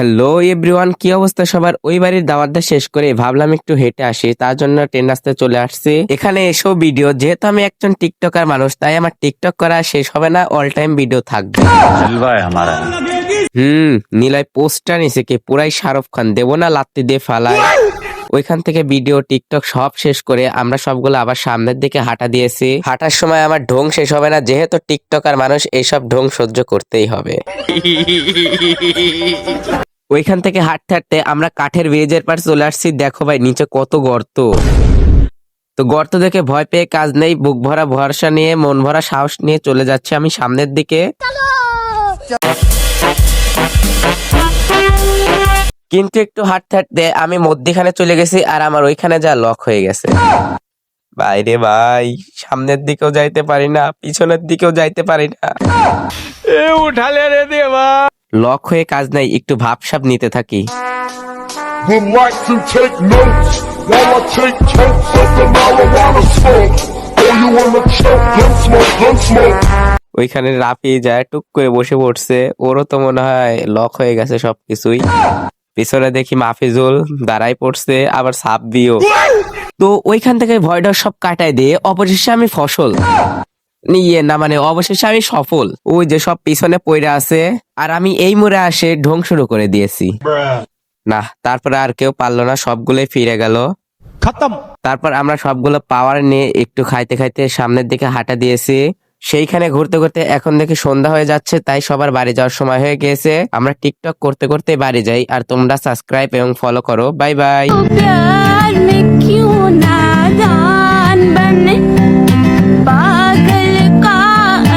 Hello everyone, কি অবস্থা সবার? ওই বাড়ির দাওয়াতটা শেষ করে ভাবলাম একটু হেঁটে আসি, তার জন্য ট্রেন রাস্তায় চলে আসছি। এখানে এসো ভিডিও, যেহেতু আমি একজন টিকটকার মানুষ, তাই আমার টিকটক করা শেষ হবে না, অল টাইম ভিডিও থাকবে। নীলাই পোস্টটা নিছে কি পুরাই শাহরুখ খান, দেবো না লাত্তি দিয়ে ফালায়। ওইখান থেকে ভিডিও টিকটক সব শেষ করে আমরা সবগুলো আবার সামনের দিকে হাঁটা দিয়েছি। হাঁটার সময় আমার ঢং শেষ হবে না, যেহেতু টিকটকার মানুষ এইসব ঢং সহ্য করতেই হবে। ওইখান থেকে হাঁটতে হাঁটতে আমরা কাঠের ব্রিজের পার চলে আসছি। দেখো ভাই নিচে কত গর্ত। তো গর্ত দেখে ভয় পেয়ে কাজ নেই, বুক ভরা ভরসা নিয়ে মন ভরা সাহস নিয়ে চলে যাচ্ছি আমি সামনের দিকে। কিন্তু একটু হাঁটতে হাঁটতে আমি মধ্যখানে চলে গেছি, আর আমার ওইখানে যা লক হয়ে গেছে। বাইরে ভাই, সামনের দিকেও যাইতে পারি না, পিছনের দিকেও যাইতে পারি না। উঠালে রে দেবা। লক হয়ে কাজ নাই, একটু ভাবসাব নিতে থাকি। Would like to take notes while I take totes of the marijuana smoke. Oh, you wanna choke? Gun smoke. ওইখানে রাফি যায় টুক করে বসে পড়ছে, ওরও তো মনে হয় লক হয়ে গেছে সবকিছুই। পিছনে দেখি মাফিজুল দাঁড়াই পড়ছে, আবার সাব্বিও। তো ওইখান থেকে ভয়টা সব কাটায় দিয়ে অবশেষে আমি ফসল নিয়ে না, মানে অবশেষে আমি সফল। ওই যে সব পিছনে পড়ে আছে, আর আমি এই মোড়ে আসে ঢং শুরু করে দিয়েছি। না, তারপরে আর কেউ পারলো না, সবগুলোই ফিরে গেল। তারপর আমরা সবগুলো পাওয়ার নিয়ে একটু খাইতে খাইতে সামনের দিকে হাঁটা দিয়েছি। সেইখানে ঘুরতে ঘুরতে এখন দেখি সন্ধ্যা হয়ে যাচ্ছে, তাই সবার বাড়ি যাওয়ার সময় হয়ে গিয়েছে। আমরা টিকটক করতে করতে বাড়ি যাই, আর তোমরা সাবস্ক্রাইব এবং ফলো করো। Bye bye. प्यार में क्यों नादान बने, पागल का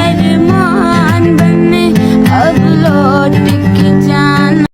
अरमान बने, अब लौट